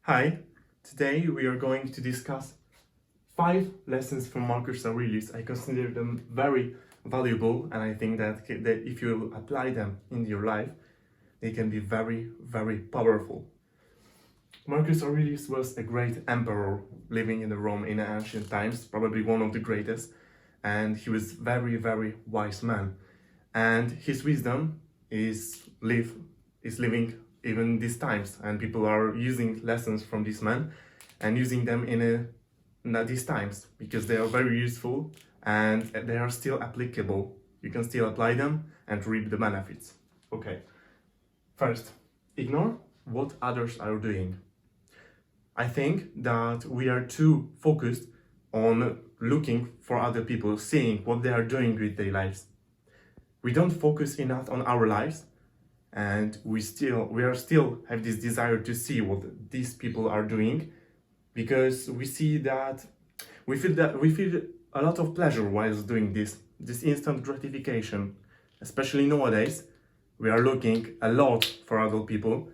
Hi, today we are going to discuss 5 lessons from Marcus Aurelius. I consider them very valuable, and I think that if you apply them in your life, they can be very, very powerful. Marcus Aurelius was a great emperor living in Rome in ancient times, probably one of the greatest, and he was very, very wise man. And his wisdom is living even these times, and people are using lessons from this man and using them in these times because they are very useful and they are still applicable. You can still apply them and reap the benefits. Okay, first, ignore what others are doing. I think that we are too focused on looking for other people, seeing what they are doing with their lives. We don't focus enough on our lives, and we still have this desire to see what these people are doing, because we feel a lot of pleasure while doing this instant gratification. Especially nowadays, we are looking a lot for other people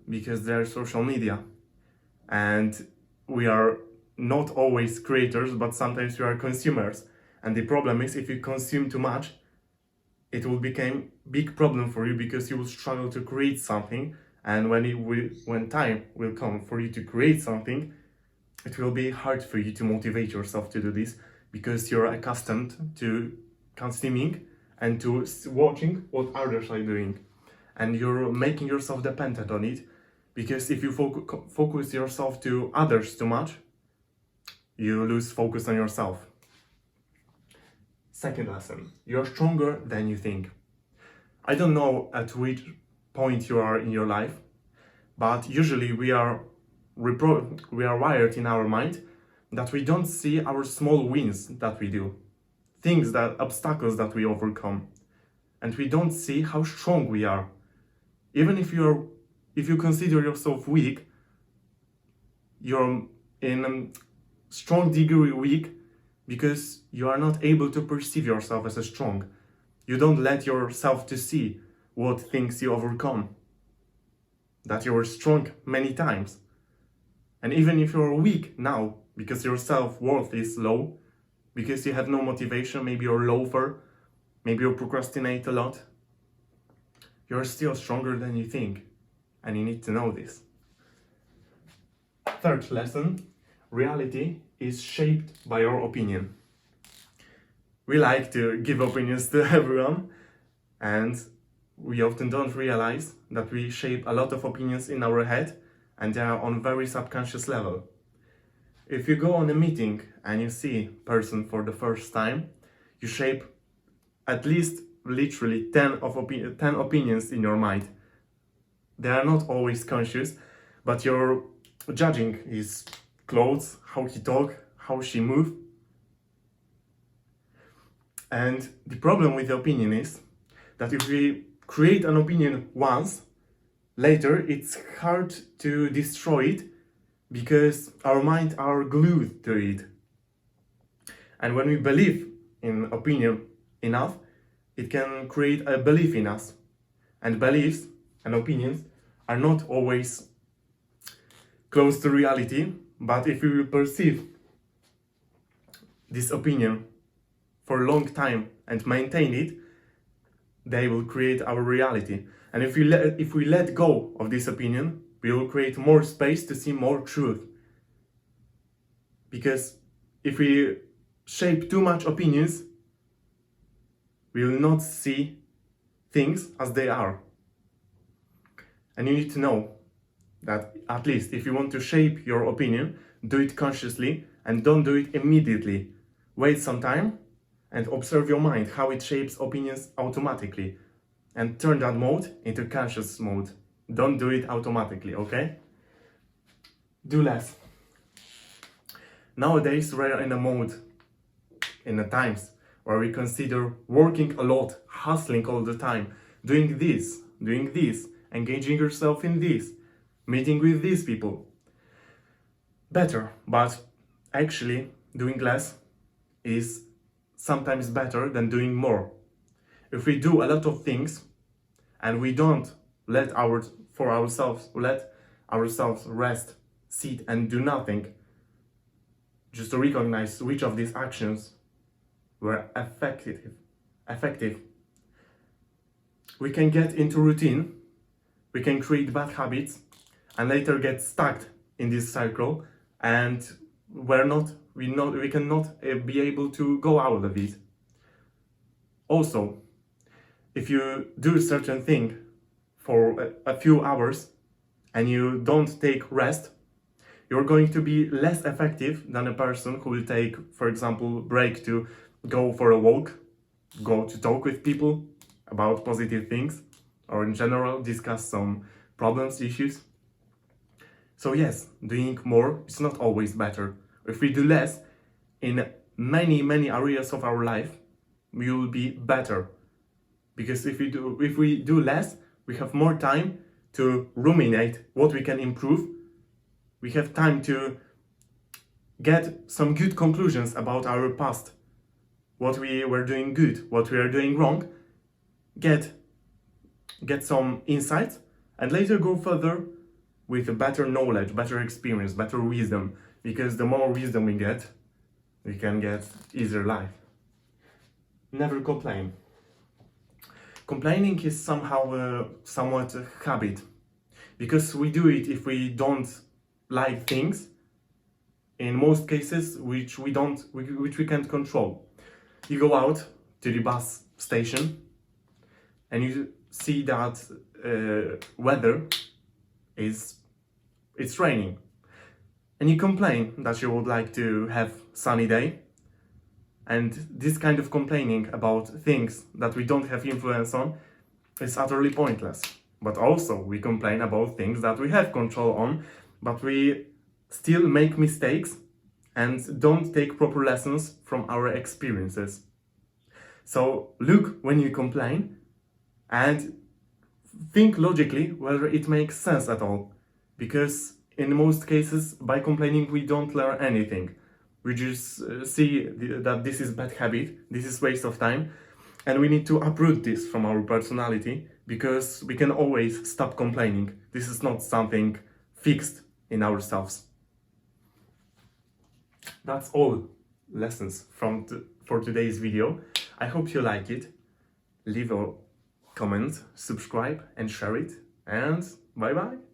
because they're social media, and we are not always creators, but sometimes we are consumers. And the problem is, if you consume too much, it will become big problem for you, because you will struggle to create something. And when time will come for you to create something, it will be hard for you to motivate yourself to do this, because you're accustomed to consuming and to watching what others are doing, and you're making yourself dependent on it. Because if you focus yourself to others too much, you lose focus on yourself. Second lesson, you're stronger than you think. I don't know at which point you are in your life, but usually we are wired in our mind that we don't see our small wins that we do, obstacles that we overcome, and we don't see how strong we are. Even if you consider yourself weak, you're in a strong degree weak, because you are not able to perceive yourself as a strong. You don't let yourself to see what things you overcome, that you are strong many times. And even if you're weak now, because your self-worth is low, because you have no motivation, maybe you're loafer, maybe you procrastinate a lot, you're still stronger than you think, and you need to know this. Third lesson, reality is shaped by our opinion. We like to give opinions to everyone, and we often don't realize that we shape a lot of opinions in our head, and they are on very subconscious level. If you go on a meeting and you see a person for the first time, you shape at least literally 10 opinions in your mind. They are not always conscious, but you're judging his clothes, how he talk, how she move. And the problem with the opinion is that if we create an opinion once, later it's hard to destroy it, because our mind are glued to it. And when we believe in opinion enough, it can create a belief in us. And beliefs and opinions are not always close to reality, but if we will perceive this opinion for a long time and maintain it, they will create our reality. And if we let go of this opinion, we will create more space to see more truth. Because if we shape too much opinions, we will not see things as they are. And you need to know that, at least if you want to shape your opinion, do it consciously and don't do it immediately. Wait some time and observe your mind, how it shapes opinions automatically, and turn that mode into conscious mode. Don't do it automatically, okay? Do less. Nowadays we're in the times where we consider working a lot, hustling all the time, doing this, engaging yourself in this, meeting with these people. Better, but actually doing less is sometimes better than doing more. If we do a lot of things and we don't let ourselves rest, sit and do nothing, just to recognize which of these actions were effective, we can get into routine, we can create bad habits, and later get stuck in this cycle, and we cannot be able to go out of it. Also, if you do a certain thing for a few hours and you don't take rest, you're going to be less effective than a person who will take, for example, break to go for a walk, go to talk with people about positive things, or in general discuss some problems, issues. So yes, doing more is not always better. If we do less in many areas of our life, we will be better. Because if we do less, we have more time to ruminate what we can improve. We have time to get some good conclusions about our past, what we were doing good, what we are doing wrong, get some insights, and later go further with a better knowledge, better experience, better wisdom. Because the more wisdom we get, we can get easier life. Never complain. Complaining is somehow somewhat a habit, because we do it if we don't like things, in most cases which we can't control. You go out to the bus station and you see that weather it's raining, and you complain that you would like to have sunny day. And this kind of complaining about things that we don't have influence on is utterly pointless. But also we complain about things that we have control on, but we still make mistakes and don't take proper lessons from our experiences. So look when you complain and think logically whether it makes sense at all. Because in most cases, by complaining, we don't learn anything. We just see that this is bad habit, this is waste of time, and we need to uproot this from our personality, because we can always stop complaining. This is not something fixed in ourselves. That's all lessons for today's video. I hope you like it. Leave a comment, subscribe and share it, and bye bye.